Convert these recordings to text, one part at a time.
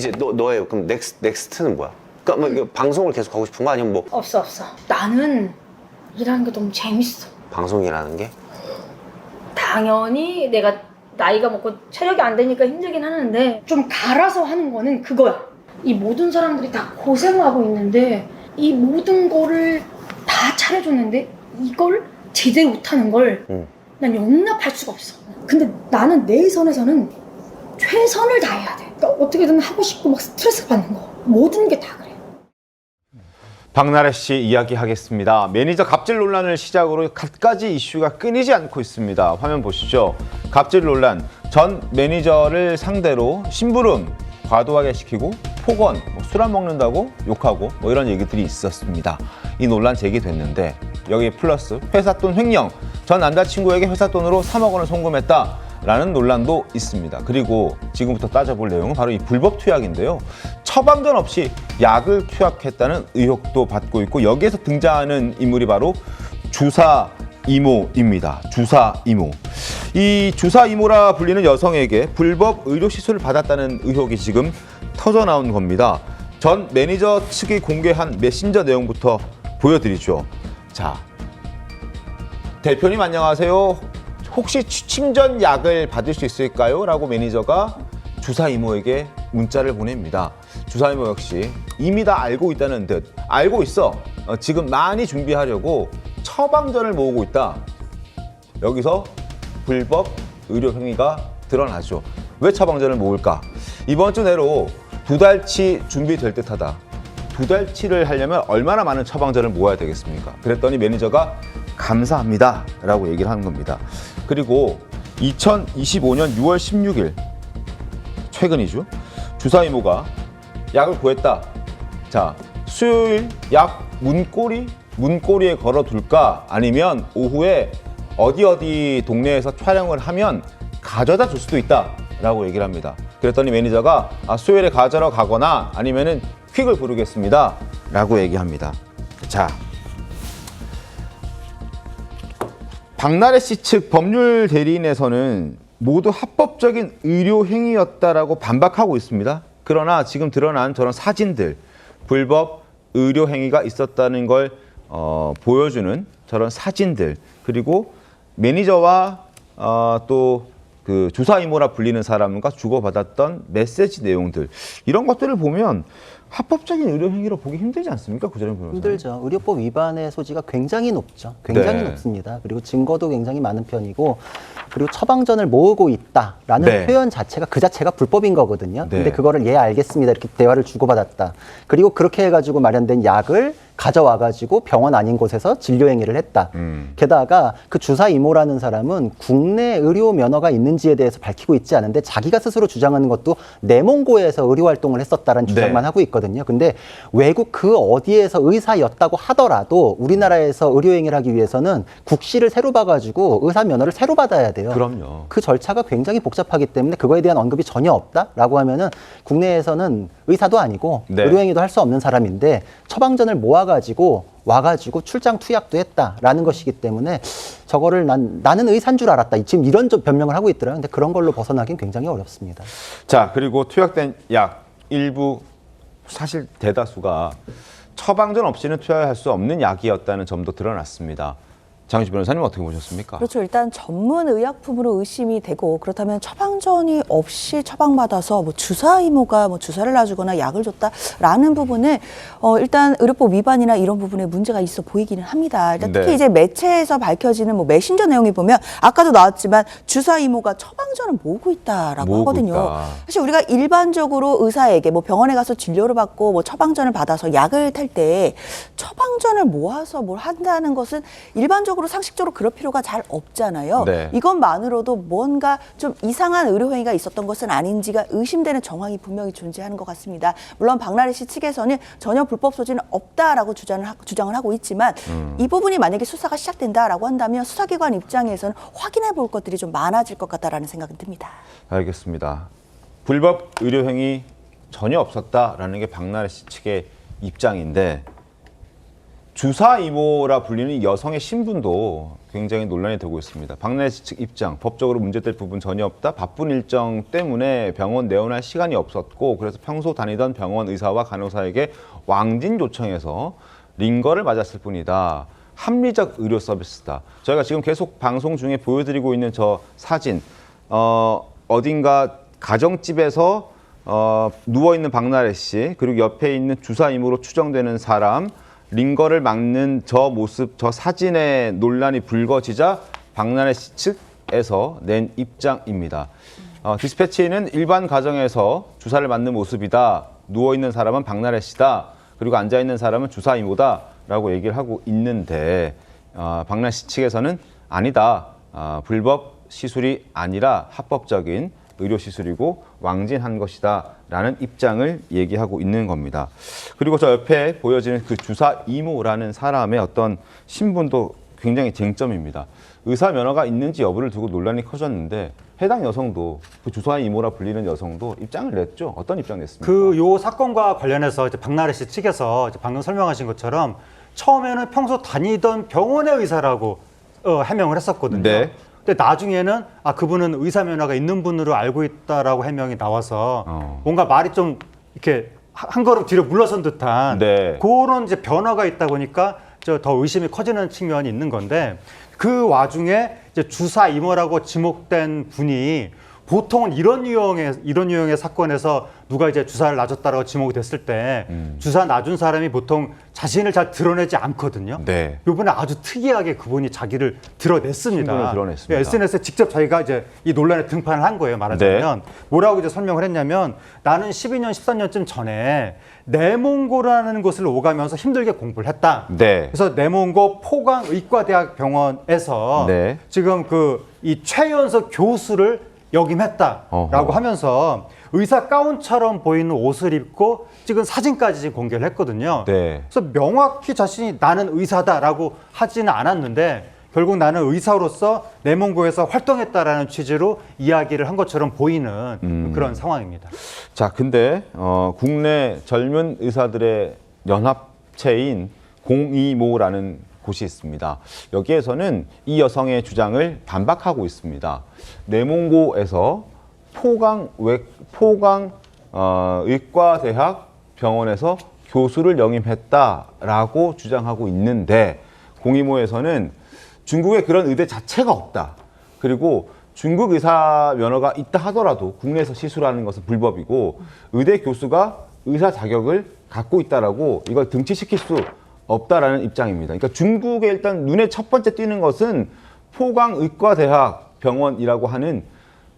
이제 너의 그럼 넥스트는 뭐야? 그러니까 뭐 방송을 계속 하고 싶은 거 아니면 뭐 없어. 나는 일하는 게 너무 재밌어. 방송이라는 게? 당연히 내가 나이가 먹고 체력이 안 되니까 힘들긴 하는데 좀 갈아서 하는 거는 그거야. 이 모든 사람들이 다 고생하고 있는데 이 모든 거를 다 차려줬는데 이걸 제대로 못하는 걸 난 용납할 수가 없어. 근데 나는 내 선에서는 최선을 다해야 돼. 그러니까 어떻게든 하고 싶고 막 스트레스 받는 거 모든 게 다 그래. 박나래 씨 이야기하겠습니다. 매니저 갑질 논란을 시작으로 갖가지 이슈가 끊이지 않고 있습니다. 화면 보시죠. 갑질 논란, 전 매니저를 상대로 심부름 과도하게 시키고 폭언, 술 안 먹는다고 욕하고 뭐 이런 얘기들이 있었습니다. 이 논란 제기됐는데 여기 플러스 회사 돈 횡령, 전 남자친구에게 회사 돈으로 3억 원을 송금했다라는 논란도 있습니다. 그리고 지금부터 따져볼 내용은 바로 이 불법 투약인데요. 처방전 없이 약을 투약했다는 의혹도 받고 있고 여기에서 등장하는 인물이 바로 주사 이모입니다. 주사 이모. 이 주사 이모라 불리는 여성에게 불법 의료 시술을 받았다는 의혹이 지금 터져 나온 겁니다. 전 매니저 측이 공개한 메신저 내용부터 보여드리죠. 자, 대표님 안녕하세요. 혹시 취침 전 약을 받을 수 있을까요? 라고 매니저가 주사 이모에게 문자를 보냅니다. 주사 이모 역시 이미 다 알고 있다는 듯 알고 있어. 지금 많이 준비하려고 처방전을 모으고 있다. 여기서 불법 의료 행위가 드러나죠. 왜 처방전을 모을까? 이번 주 내로 2달치 준비될 듯하다. 2달치를 하려면 얼마나 많은 처방전을 모아야 되겠습니까? 그랬더니 매니저가 감사합니다 라고 얘기를 하는 겁니다. 그리고 2025년 6월 16일 최근이죠. 주사 이모가 약을 구했다. 자, 수요일 약 문고리에 걸어둘까? 아니면 오후에 어디 동네에서 촬영을 하면 가져다 줄 수도 있다 라고 얘기를 합니다. 그랬더니 매니저가 수요일에 가져러 가거나 아니면은 퀵을 부르겠습니다 라고 얘기합니다. 자, 박나래 씨 측 법률 대리인에서는 모두 합법적인 의료 행위였다라고 반박하고 있습니다. 그러나 지금 드러난 저런 사진들, 불법 의료 행위가 있었다는 걸 보여주는 저런 사진들, 그리고 매니저와 또 그 주사 이모라 불리는 사람과 주고받았던 메시지 내용들, 이런 것들을 보면 합법적인 의료 행위로 보기 힘들지 않습니까? 구자룡 변호사님? 힘들죠. 의료법 위반의 소지가 굉장히 높죠. 굉장히 네. 높습니다. 그리고 증거도 굉장히 많은 편이고, 그리고 처방전을 모으고 있다라는 네. 표현 자체가 그 자체가 불법인 거거든요. 네. 근데 그거를 예 알겠습니다 이렇게 대화를 주고받았다. 그리고 그렇게 해가지고 마련된 약을 가져와가지고 병원 아닌 곳에서 진료 행위를 했다. 게다가 그 주사 이모라는 사람은 국내 의료 면허가 있는지에 대해서 밝히고 있지 않은데 자기가 스스로 주장하는 것도 내몽고에서 의료 활동을 했었다라는 주장만 하고 있거든요. 근데 외국 그 어디에서 의사였다고 하더라도 우리나라에서 의료 행위를 하기 위해서는 국시를 새로 봐가지고 의사 면허를 새로 받아야 돼요. 그럼요. 그 절차가 굉장히 복잡하기 때문에 그거에 대한 언급이 전혀 없다라고 하면은 국내에서는 의사도 아니고 네. 의료행위도 할 수 없는 사람인데 처방전을 모아가지고 와가지고 출장 투약도 했다라는 것이기 때문에 저거를 나는 의사인 줄 알았다. 지금 이런 변명을 하고 있더라고요. 근데 그런 걸로 벗어나긴 굉장히 어렵습니다. 자, 그리고 투약된 약 일부, 사실 대다수가 처방전 없이는 투약할 수 없는 약이었다는 점도 드러났습니다. 장유진 변호사님 어떻게 보셨습니까? 그렇죠. 일단 전문 의약품으로 의심이 되고, 그렇다면 처방전이 없이 처방받아서 뭐 주사 이모가 뭐 주사를 놔주거나 약을 줬다라는 부분은 일단 의료법 위반이나 이런 부분에 문제가 있어 보이기는 합니다. 일단 특히 네. 이제 매체에서 밝혀지는 뭐 메신저 내용이 보면 아까도 나왔지만 주사 이모가 처방전을 모으고 있다라고 모으고 하거든요. 있다. 사실 우리가 일반적으로 의사에게 뭐 병원에 가서 진료를 받고 뭐 처방전을 받아서 약을 탈 때 처방전을 모아서 뭘 한다는 것은 일반적으로 상식적으로 그럴 필요가 잘 없잖아요. 네. 이것만으로도 뭔가 좀 이상한 의료 행위가 있었던 것은 아닌지가 의심되는 정황이 분명히 존재하는 것 같습니다. 물론 박나래 씨 측에서는 전혀 불법 소지는 없다라고 주장을 하고 있지만 이 부분이 만약에 수사가 시작된다라고 한다면 수사기관 입장에서는 확인해 볼 것들이 좀 많아질 것 같다라는 생각은 듭니다. 알겠습니다. 불법 의료 행위 전혀 없었다라는 게 박나래 씨 측의 입장인데 주사 이모라 불리는 여성의 신분도 굉장히 논란이 되고 있습니다. 박나래 씨 측 입장, 법적으로 문제될 부분 전혀 없다. 바쁜 일정 때문에 병원 내원할 시간이 없었고 그래서 평소 다니던 병원 의사와 간호사에게 왕진 요청해서 링거를 맞았을 뿐이다. 합리적 의료 서비스다. 저희가 지금 계속 방송 중에 보여드리고 있는 저 사진, 어딘가 가정집에서 누워있는 박나래 씨, 그리고 옆에 있는 주사 이모로 추정되는 사람, 링거를 막는 저 모습, 저 사진의 논란이 불거지자 박나래 씨 측에서 낸 입장입니다. 디스패치는 일반 가정에서 주사를 맞는 모습이다. 누워있는 사람은 박나래 씨다. 그리고 앉아있는 사람은 주사 이모다. 라고 얘기를 하고 있는데 박나래 씨 측에서는 아니다. 불법 시술이 아니라 합법적인 의료시술이고 왕진한 것이다 라는 입장을 얘기하고 있는 겁니다. 그리고 저 옆에 보여지는 그 주사 이모라는 사람의 어떤 신분도 굉장히 쟁점입니다. 의사 면허가 있는지 여부를 두고 논란이 커졌는데 해당 여성도 그 주사 이모라 불리는 여성도 입장을 냈죠. 어떤 입장 냈습니까? 요 사건과 관련해서 이제 박나래 씨 측에서 이제 방금 설명하신 것처럼 처음에는 평소 다니던 병원의 의사라고 해명을 했었거든요. 네. 근데 나중에는 그분은 의사 면허가 있는 분으로 알고 있다라고 해명이 나와서 뭔가 말이 좀 이렇게 한 걸음 뒤로 물러선 듯한 네. 그런 이제 변화가 있다 보니까 더 의심이 커지는 측면이 있는 건데 그 와중에 이제 주사 이모라고 지목된 분이 보통은 이런 유형의 사건에서 누가 이제 주사를 놔줬다라고 지목이 됐을 때 주사 놔준 사람이 보통 자신을 잘 드러내지 않거든요. 네. 이번에 아주 특이하게 그분이 자기를 드러냈습니다. 신분을 드러냈습니다. SNS에 직접 자기가 이제 이 논란에 등판을 한 거예요. 말하자면 뭐라고 이제 설명을 했냐면 나는 12년, 13년쯤 전에 내몽고라는 곳을 오가면서 힘들게 공부를 했다. 네. 그래서 내몽고 포강의과대학 병원에서 네. 지금 이 최연석 교수를 역임했다라고 어허. 하면서 의사 가운처럼 보이는 옷을 입고 찍은 사진까지 지금 공개를 했거든요. 네. 그래서 명확히 자신이 나는 의사다라고 하지는 않았는데 결국 나는 의사로서 내몽고에서 활동했다라는 취지로 이야기를 한 것처럼 보이는 그런 상황입니다. 자, 근데 국내 젊은 의사들의 연합체인 공이모라는 곳이 있습니다. 여기에서는 이 여성의 주장을 반박하고 있습니다. 내몽고에서 의과대학 병원에서 교수를 영임했다라고 주장하고 있는데 공이모에서는 중국에 그런 의대 자체가 없다. 그리고 중국 의사 면허가 있다 하더라도 국내에서 시술하는 것은 불법이고 의대 교수가 의사 자격을 갖고 있다라고 이걸 등치시킬 수 없다라는 입장입니다. 그러니까 중국에 일단 눈에 첫 번째 띄는 것은 포강의과대학 병원이라고 하는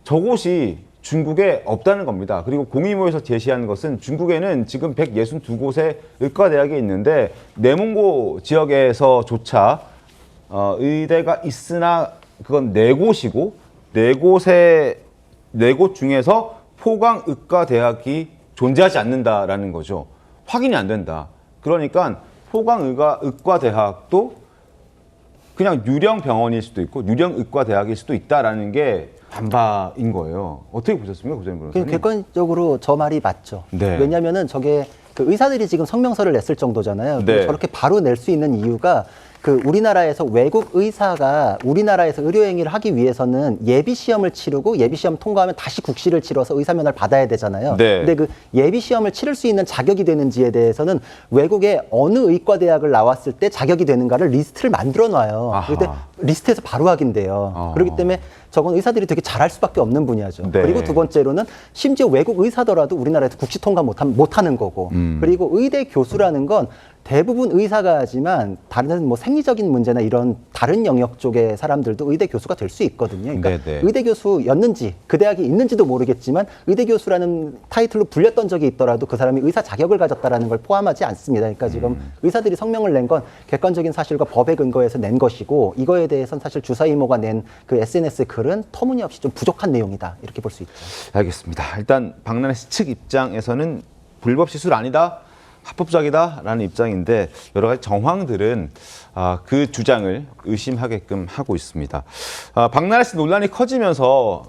저곳이 중국에 없다는 겁니다. 그리고 공이모에서 제시한 것은 중국에는 지금 162곳의 의과대학이 있는데 내몽고 지역에서조차 의대가 있으나 그건 4곳이고 4곳 중에서 포강의과대학이 존재하지 않는다라는 거죠. 확인이 안 된다. 그러니까 포강의과대학도 그냥 유령 병원일 수도 있고 유령 의과대학일 수도 있다라는 게 반박인 거예요. 어떻게 보셨습니까, 고재민 변호사님? 객관적으로 저 말이 맞죠. 네. 왜냐하면은 저게 의사들이 지금 성명서를 냈을 정도잖아요. 네. 저렇게 바로 낼 수 있는 이유가 우리나라에서 외국 의사가 우리나라에서 의료행위를 하기 위해서는 예비시험을 치르고 예비시험 통과하면 다시 국시를 치러서 의사면허를 받아야 되잖아요. 네. 근데 예비시험을 치를 수 있는 자격이 되는지에 대해서는 외국의 어느 의과대학을 나왔을 때 자격이 되는가를 리스트를 만들어 놔요. 아하. 그때 리스트에서 바로 확인돼요. 그렇기 때문에 저건 의사들이 되게 잘할 수밖에 없는 분야죠. 네. 그리고 두 번째로는 심지어 외국 의사더라도 우리나라에서 국시 통과 못하는 거고. 그리고 의대 교수라는 건 대부분 의사가 하지만 다른 생리적인 문제나 이런 다른 영역 쪽의 사람들도 의대 교수가 될 수 있거든요. 그러니까 네네. 의대 교수였는지 그 대학이 있는지도 모르겠지만 의대 교수라는 타이틀로 불렸던 적이 있더라도 그 사람이 의사 자격을 가졌다라는 걸 포함하지 않습니다. 그러니까 지금 의사들이 성명을 낸 건 객관적인 사실과 법에 근거해서 낸 것이고 이거에 대해서는 사실 주사 이모가 낸 그 SNS 글은 터무니없이 좀 부족한 내용이다 이렇게 볼 수 있죠. 알겠습니다. 일단 박나래 씨 측 입장에서는 불법 시술 아니다. 합법적이다라는 입장인데 여러 가지 정황들은 그 주장을 의심하게끔 하고 있습니다. 박나래 씨 논란이 커지면서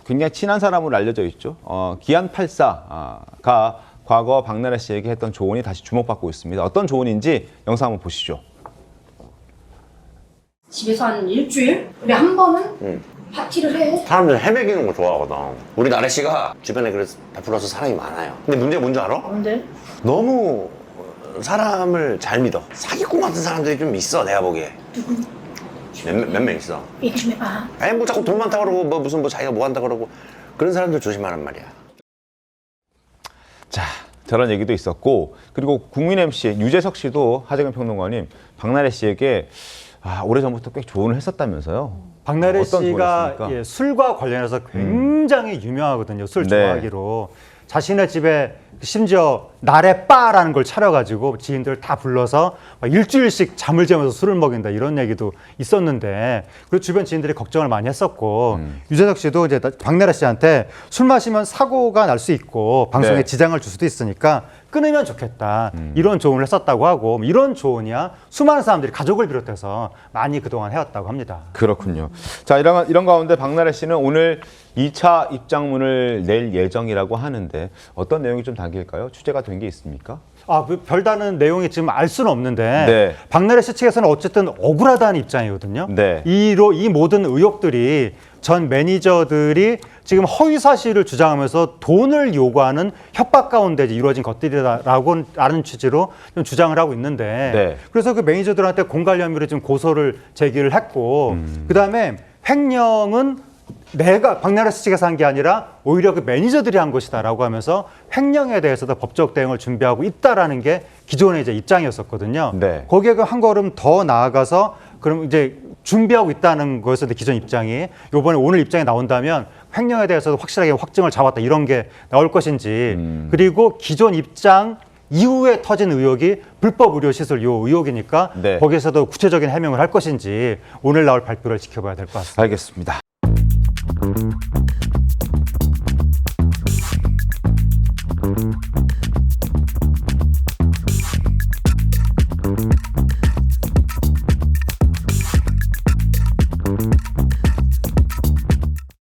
굉장히 친한 사람으로 알려져 있죠. 기안84가 과거 박나래 씨에게 했던 조언이 다시 주목받고 있습니다. 어떤 조언인지 영상 한번 보시죠. 집에서 한 일주일? 우리 한 번은 파티를 해. 사람들 헤매기는 거 좋아하거든. 우리 나래 씨가 주변에 그래서 베풀어서 사람이 많아요. 근데 문제가 뭔지 알아? 근데 너무 사람을 잘 믿어. 사기꾼 같은 사람들이 좀 있어, 내가 보기에. 몇 명 있어. 얘기 좀 해봐. 아니 뭐 자꾸 돈 많다 그러고 뭐 무슨 뭐 자기가 뭐 한다 그러고 그런 사람들 조심하란 말이야. 자, 저런 얘기도 있었고, 그리고 국민 MC 유재석 씨도 하재근 평론가님 박나래 씨에게 오래전부터 꽤 조언을 했었다면서요. 박나래 어떤 씨가 조언을 술과 관련해서 굉장히 유명하거든요. 술 네. 좋아하기로. 자신의 집에 심지어 나래바라는 걸 차려가지고 지인들 다 불러서 막 일주일씩 잠을 재면서 술을 먹인다 이런 얘기도 있었는데 그 주변 지인들이 걱정을 많이 했었고 유재석 씨도 이제 박나래 씨한테 술 마시면 사고가 날 수 있고 방송에 네. 지장을 줄 수도 있으니까 끊으면 좋겠다 이런 조언을 했었다고 하고 이런 조언이야 수많은 사람들이 가족을 비롯해서 많이 그동안 해왔다고 합니다. 그렇군요. 자, 이런 가운데 박나래 씨는 오늘 2차 입장문을 낼 예정이라고 하는데 어떤 내용이 좀 담길까요? 취재가 된 게 있습니까? 별다른 내용이 지금 알 수는 없는데 네. 박나래 씨 측에서는 어쨌든 억울하다는 입장이거든요. 네. 이 모든 의혹들이 전 매니저들이 지금 허위 사실을 주장하면서 돈을 요구하는 협박 가운데 이루어진 것들이라고 라는 취지로 좀 주장을 하고 있는데 네. 그래서 그 매니저들한테 공갈 혐의로 지금 고소를 제기를 했고 그다음에 횡령은 내가 박나래 씨 측에서 한 게 아니라 오히려 그 매니저들이 한 것이다라고 하면서 횡령에 대해서도 법적 대응을 준비하고 있다라는 게 기존의 이제 입장이었었거든요. 네. 거기에 그 한 걸음 더 나아가서 그럼 이제 준비하고 있다는 거였는데 기존 입장이 요번에 오늘 입장이 나온다면 횡령에 대해서도 확실하게 확증을 잡았다 이런 게 나올 것인지 그리고 기존 입장 이후에 터진 의혹이 불법 의료 시설 요 의혹이니까 네. 거기에서도 구체적인 해명을 할 것인지 오늘 나올 발표를 지켜봐야 될 것 같습니다. 알겠습니다.